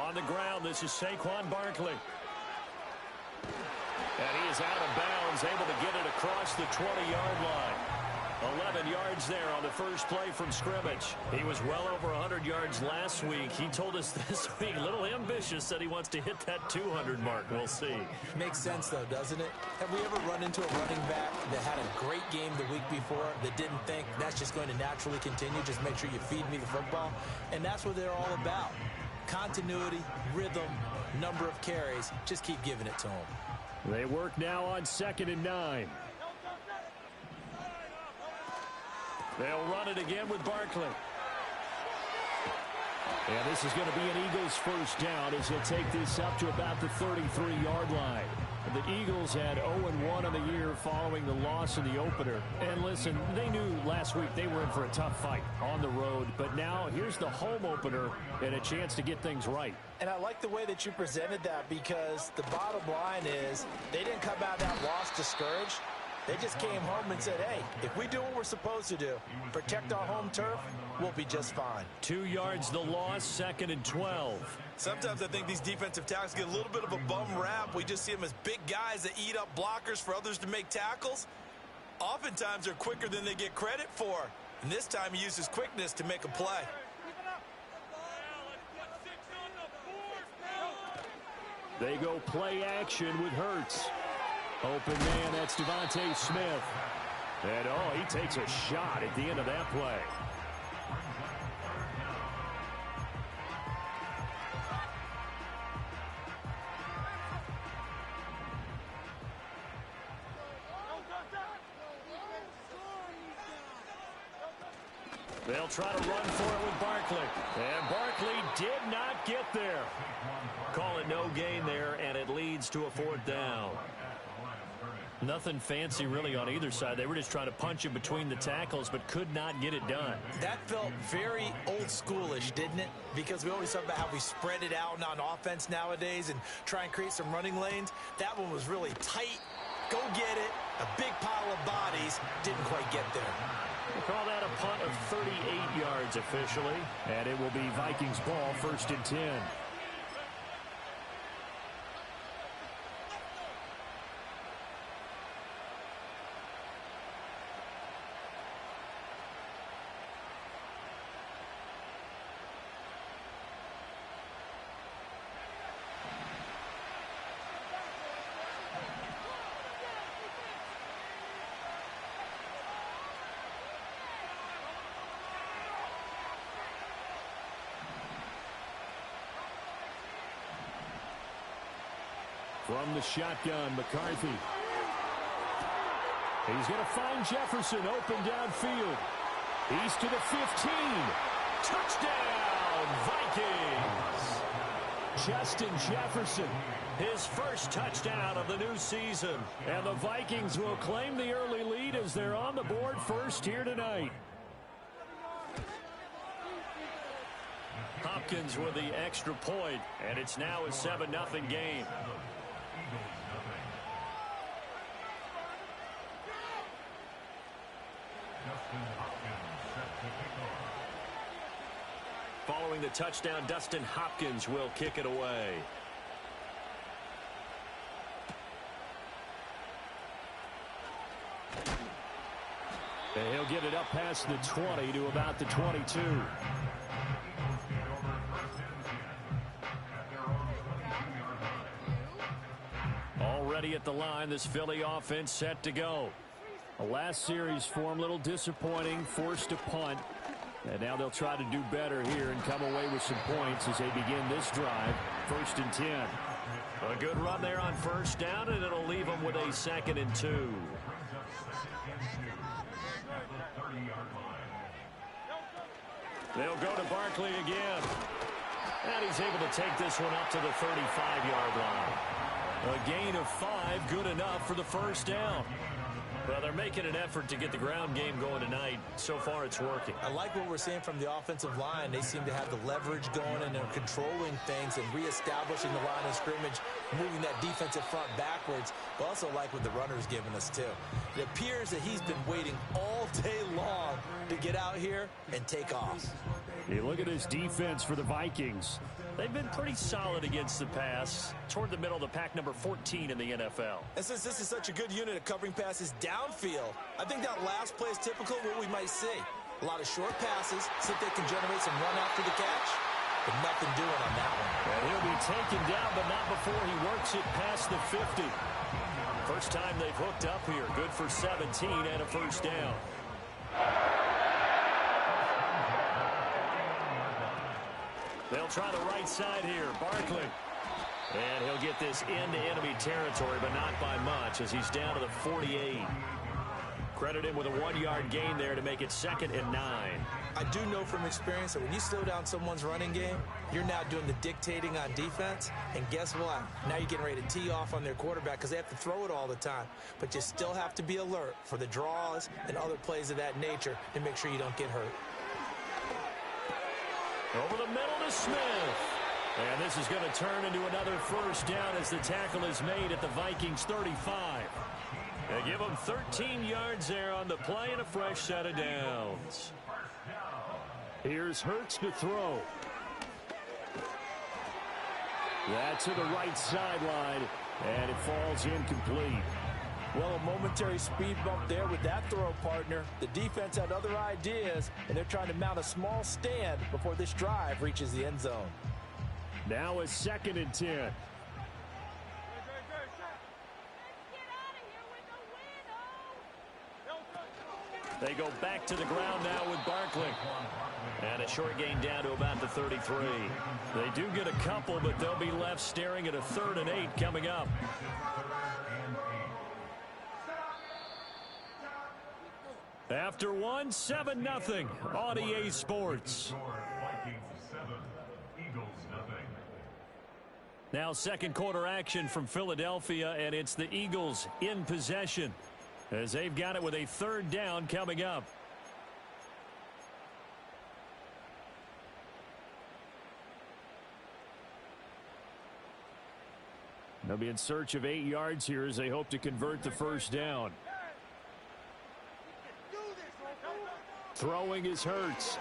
On the ground, this is Saquon Barkley. And he is out of bounds, able to get it across the 20-yard line. 11 yards there on the first play from scrimmage. He was well over 100 yards last week. He told us this week, a little ambitious, said he wants to hit that 200 mark. We'll see. Makes sense, though, doesn't it? Have we ever run into a running back that had a great game the week before that didn't think that's just going to naturally continue? Just make sure you feed me the football. And that's what they're all about. Continuity, rhythm, number of carries. Just keep giving it to them. They work now on 2nd and 9. They'll run it again with Barkley. And this is going to be an Eagles first down as he'll take this up to about the 33-yard line. The Eagles had 0-1 on the year following the loss in the opener. And listen, they knew last week they were in for a tough fight on the road. But now here's the home opener and a chance to get things right. And I like the way that you presented that, because the bottom line is they didn't come out of that loss discouraged. They just came home and said, hey, if we do what we're supposed to do, protect our home turf, we'll be just fine. 2 yards the loss, 2nd and 12. Sometimes I think these defensive tackles get a little bit of a bum rap. We just see them as big guys that eat up blockers for others to make tackles. Oftentimes they're quicker than they get credit for. And this time he uses quickness to make a play. They go play action with Hurts. Open man, that's Devontae Smith. And, oh, he takes a shot at the end of that play. They'll try to run for it with Barkley. And Barkley did not get there. Call it no gain there, and it leads to a 4th down. Nothing fancy really on either side. They were just trying to punch in between the tackles, but could not get it done. That felt very old schoolish, didn't it? Because we always talk about how we spread it out on offense nowadays and try and create some running lanes. That one was really tight. Go get it. A big pile of bodies. Didn't quite get there. We'll call that a punt of 38 yards officially. And it will be Vikings ball, 1st and 10. From the shotgun, McCarthy. He's going to find Jefferson open downfield. He's to the 15. Touchdown, Vikings! Justin Jefferson, his first touchdown of the new season. And the Vikings will claim the early lead as they're on the board first here tonight. Hopkins with the extra point, and it's now a 7-0 game. Following the touchdown, Dustin Hopkins will kick it away. And he'll get it up past the 20 to about the 22. Already at the line, this Philly offense set to go. The last series for him, a little disappointing, forced a punt. And now they'll try to do better here and come away with some points as they begin this drive. 1st and 10. A good run there on 1st down, and it'll leave them with a 2nd and 2. They'll go to Barkley again. And he's able to take this one up to the 35-yard line. A gain of 5, good enough for the 1st down. Well, they're making an effort to get the ground game going tonight. So far, it's working. I like what we're seeing from the offensive line. They seem to have the leverage going, and they're controlling things and reestablishing the line of scrimmage, moving that defensive front backwards. But also like what the runner's giving us, too. It appears that he's been waiting all day long to get out here and take off. You look at this defense for the Vikings. They've been pretty solid against the pass, toward the middle of the pack, number 14 in the NFL. And since this is such a good unit of covering passes downfield, I think that last play is typical of what we might see. A lot of short passes so that they can generate some run after the catch, but nothing doing on that one. And he'll be taken down, but not before he works it past the 50. First time they've hooked up here. Good for 17 and a first down. They'll try the right side here. Barkley. And he'll get this into enemy territory, but not by much as he's down to the 48. Credit him with a 1-yard gain there to make it 2nd and 9. I do know from experience that when you slow down someone's running game, you're now doing the dictating on defense. And guess what? Now you're getting ready to tee off on their quarterback because they have to throw it all the time. But you still have to be alert for the draws and other plays of that nature to make sure you don't get hurt. Over the middle to Smith. And this is going to turn into another first down as the tackle is made at the Vikings 35. They give them 13 yards there on the play and a fresh set of downs. Here's Hurts to throw. That to the right sideline, and it falls incomplete. Well, a momentary speed bump there with that throw, partner. The defense had other ideas, and they're trying to mount a small stand before this drive reaches the end zone. Now a 2nd and 10. They go back to the ground now with Barkley. And a short gain down to about the 33. They do get a couple, but they'll be left staring at a 3rd and 8 coming up. After one, 7-0 on EA Sports. Now second quarter action from Philadelphia, and it's the Eagles in possession as they've got it with a 3rd down coming up. They'll be in search of 8 yards here as they hope to convert the first down. Throwing is Hurts.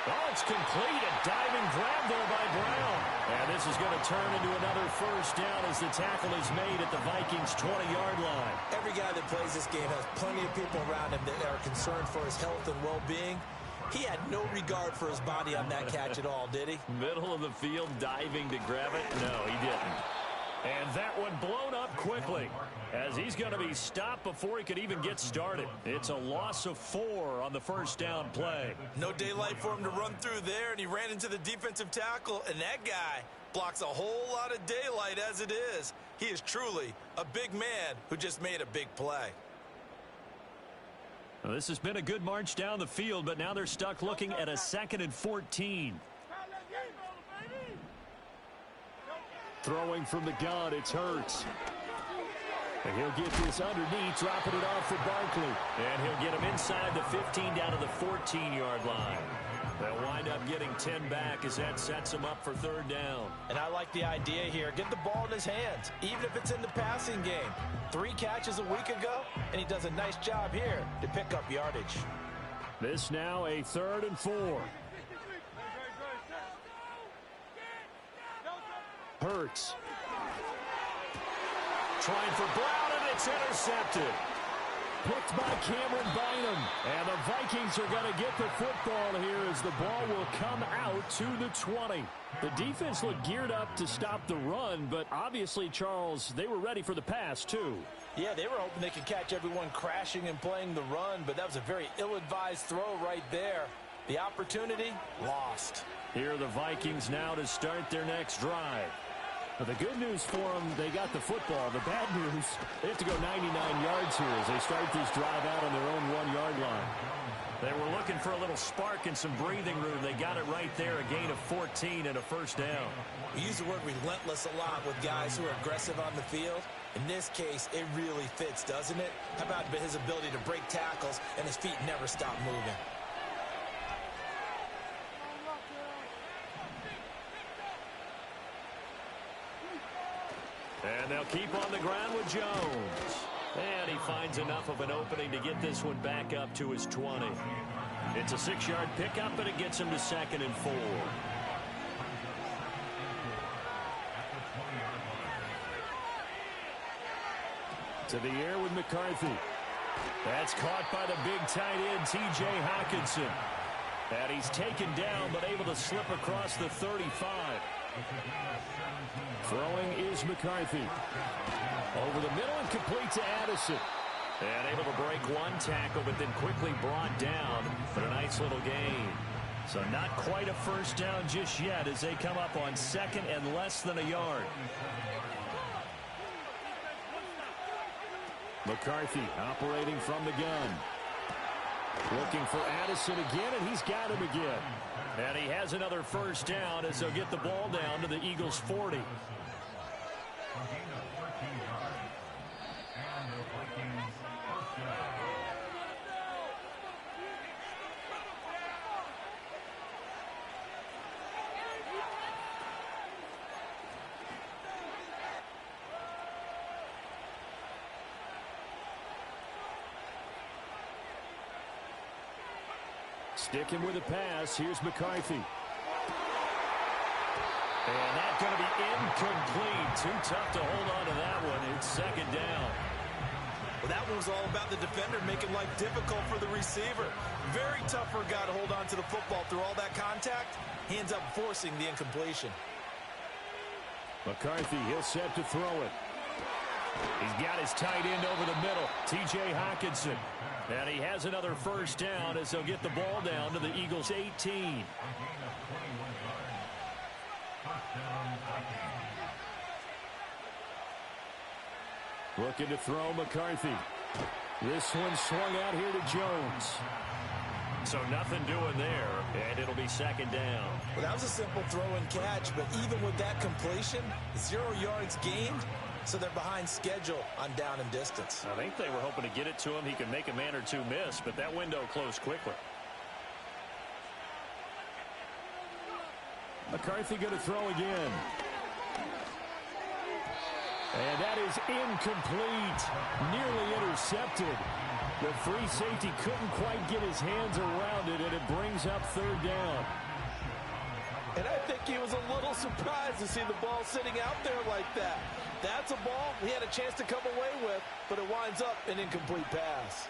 Oh, it's complete. A diving grab there by Brown. And this is going to turn into another first down as the tackle is made at the Vikings' 20-yard line. Every guy that plays this game has plenty of people around him that are concerned for his health and well-being. He had no regard for his body on that catch at all, did he? Middle of the field, diving to grab it? No, he didn't. And that one blown up quickly as he's going to be stopped before he could even get started. It's a loss of 4 on the first down play. No daylight for him to run through there, and he ran into the defensive tackle, and that guy blocks a whole lot of daylight as it is. He is truly a big man who just made a big play. Well, this has been a good march down the field, but now they're stuck looking at a 2nd and 14. Throwing from the gun, it's Hurts. And he'll get this underneath, dropping it off for Barkley. And he'll get him inside the 15 down to the 14-yard line. They'll wind up getting 10 back as that sets him up for 3rd down. And I like the idea here. Get the ball in his hands, even if it's in the passing game. 3 catches a week ago, and he does a nice job here to pick up yardage. This now a 3rd and 4. Hurts. Trying for Brown, and it's intercepted. Picked by Cameron Bynum. And the Vikings are going to get the football here as the ball will come out to the 20. The defense looked geared up to stop the run, but obviously, Charles, they were ready for the pass, too. Yeah, they were hoping they could catch everyone crashing and playing the run, but that was a very ill-advised throw right there. The opportunity, lost. Here are the Vikings now to start their next drive. Now, the good news for them, they got the football. The bad news, they have to go 99 yards here as they start this drive out on their own 1-yard line. They were looking for a little spark and some breathing room. They got it right there, a gain of 14 and a first down. We use the word relentless a lot with guys who are aggressive on the field. In this case, it really fits, doesn't it? How about his ability to break tackles and his feet never stop moving? And they'll keep on the ground with Jones. And he finds enough of an opening to get this one back up to his 20. It's a 6-yard pickup, and it gets him to 2nd and 4. To the air with McCarthy. That's caught by the big tight end, T.J. Hockenson. And he's taken down, but able to slip across the 35. Throwing is McCarthy. Over the middle and complete to Addison. And able to break one tackle, but then quickly brought down for a nice little gain. So not quite a first down just yet as they come up on second and less than a yard. McCarthy operating from the gun. Looking for Addison again, and he's got him again. And he has another first down as they'll get the ball down to the Eagles' 40. Sticking with the pass, here's McCarthy. And that's going to be incomplete. Too tough to hold on to that one. It's second down. Well, that one was all about the defender making life difficult for the receiver. Very tough for a guy to hold on to the football through all that contact. He ends up forcing the incompletion. McCarthy, he'll set to throw it. He's got his tight end over the middle, T.J. Hockenson. And he has another first down as they'll get the ball down to the Eagles' 18. Looking to throw McCarthy. This one swung out here to Jones. So nothing doing there, and it'll be second down. Well, that was a simple throw and catch, but even with that completion, 0 yards gained. So they're behind schedule on down and distance. I think they were hoping to get it to him. He could make a man or two miss, but that window closed quickly. McCarthy going to throw again. And that is incomplete. Nearly intercepted. The free safety couldn't quite get his hands around it, and it brings up third down. And I think he was a little surprised to see the ball sitting out there like that. That's a ball he had a chance to come away with, but it winds up an incomplete pass.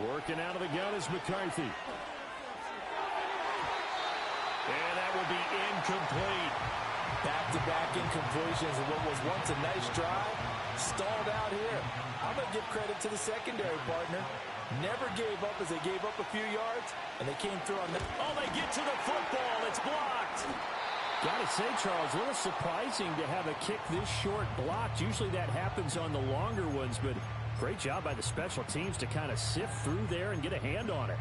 Working out of the gun is McCarthy. And that will be incomplete. Back-to-back incompletions of what was once a nice drive. Stalled out here. I'm going to give credit to the secondary partner. Never gave up as they gave up a few yards, and they came through on that. Oh, they get to the football. It's blocked. Got to say, Charles, a little surprising to have a kick this short blocked. Usually that happens on the longer ones, but great job by the special teams to kind of sift through there and get a hand on it.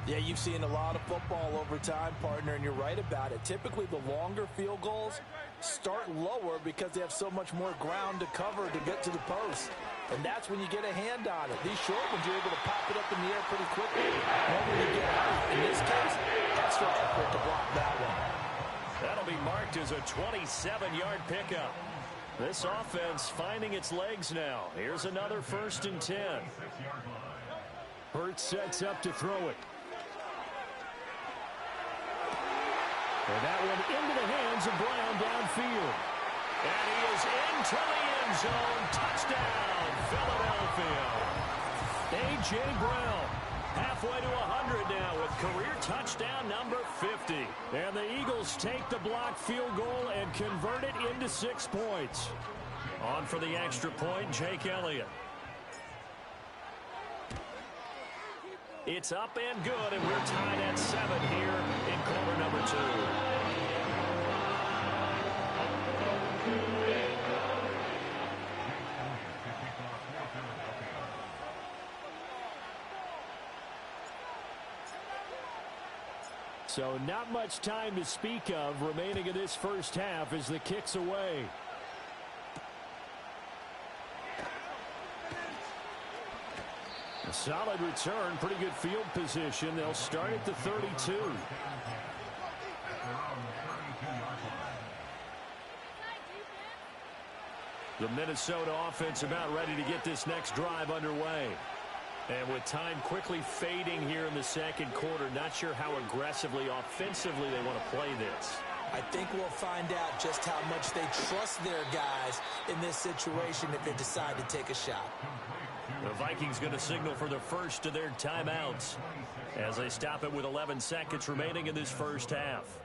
Yeah, you've seen a lot of football over time, partner, and you're right about it. Typically, the longer field goals start lower because they have so much more ground to cover to get to the post. And that's when you get a hand on it. These short ones, you're able to pop it up in the air pretty quickly. And when you get out, in this case, extra effort to block that one. That'll be marked as a 27-yard pickup. This offense finding its legs now. Here's another 1st and 10. Hurts sets up to throw it. And that one into the hands of Brown downfield. And he is into the end zone. Touchdown, Philadelphia. A.J. Brown halfway to 100 now with career touchdown number 50. And the Eagles take the blocked field goal and convert it into 6 points. On for the extra point, Jake Elliott. It's up and good, and we're tied at 7 here in quarter number 2. So not much time to speak of remaining in this first half as the kick's away. A solid return, pretty good field position. They'll start at the 32. The Minnesota offense about ready to get this next drive underway. And with time quickly fading here in the second quarter, not sure how aggressively, offensively they want to play this. I think we'll find out just how much they trust their guys in this situation if they decide to take a shot. The Vikings going to signal for the first of their timeouts as they stop it with 11 seconds remaining in this first half.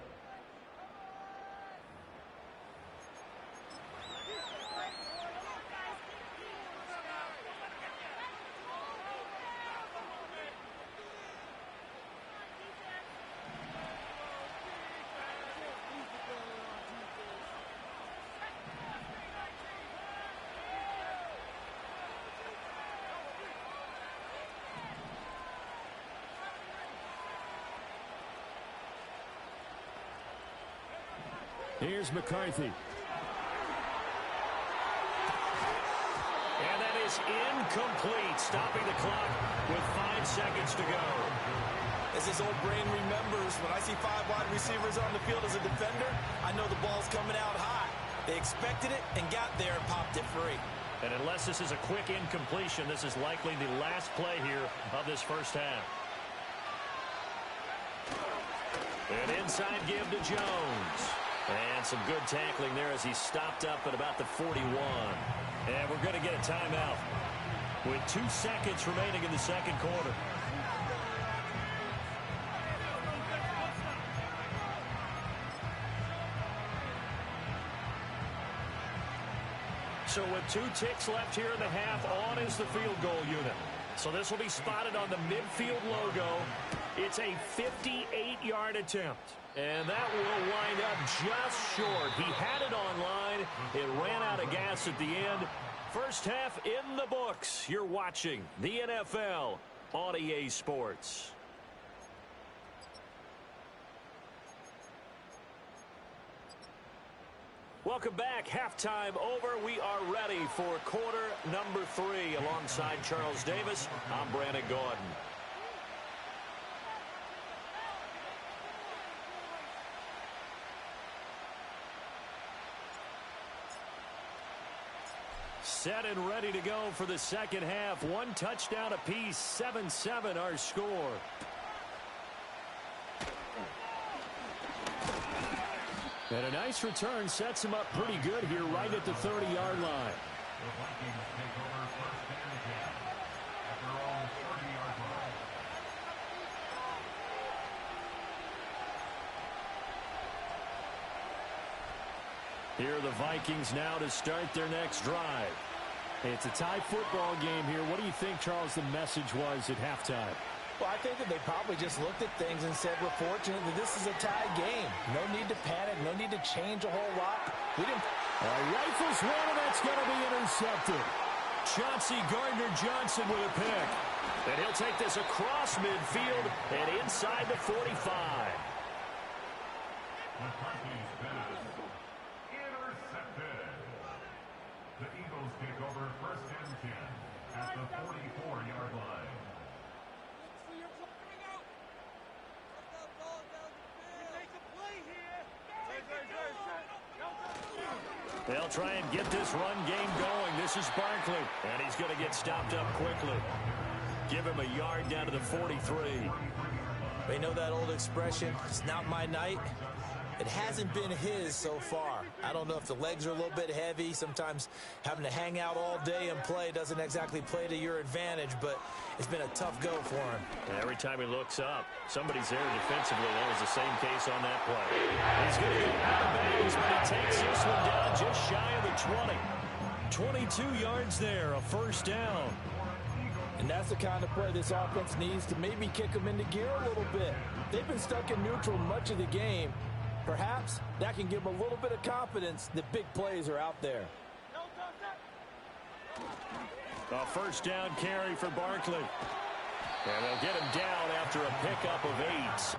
Here's McCarthy. And that is incomplete, stopping the clock with 5 seconds to go. As his old brain remembers, when I see 5 wide receivers on the field as a defender, I know the ball's coming out high. They expected it and got there and popped it free. And unless this is a quick incompletion, this is likely the last play here of this first half. An inside give to Jones. And some good tackling there as he stopped up at about the 41. And we're going to get a timeout with 2 seconds remaining in the second quarter. So with 2 ticks left here in the half, on is the field goal unit. So this will be spotted on the midfield logo. It's a 58-yard attempt. And that will wind up just short. He had it on line. It ran out of gas at the end. First half in the books. You're watching the NFL on EA Sports. Welcome back. Halftime over. We are ready for quarter number 3. Alongside Charles Davis, I'm Brandon Gordon. Set and ready to go for the second half. 1 touchdown apiece, 7-7 our score. And a nice return sets him up pretty good here right at the 30-yard line. Here are the Vikings now to start their next drive. It's a tie football game here. What do you think, Charles, the message was at halftime? Well, I think that they probably just looked at things and said, we're fortunate that this is a tie game. No need to panic. No need to change a whole lot. We didn't. Rifles one, and that's going to be intercepted. Chauncey Gardner-Johnson with a pick. And he'll take this across midfield and inside the 45. Intercepted. The Eagles take over first and 10 at the 44-yard line. They'll try and get this run game going. This is Barkley, and he's going to get stopped up quickly. Give him a yard down to the 43. They know that old expression, it's not my night. It hasn't been his so far. I don't know if the legs are a little bit heavy. Sometimes having to hang out all day and play doesn't exactly play to your advantage, but it's been a tough go for him. Every time he looks up, somebody's there defensively. That was the same case on that play. He's going to go out of bounds, but he takes this one down just shy of the 20. 22 yards there, a first down. And that's the kind of play this offense needs to maybe kick them into gear a little bit. They've been stuck in neutral much of the game. Perhaps that can give them a little bit of confidence that big plays are out there. A first down carry for Barkley. And they'll get him down after a pickup of 8.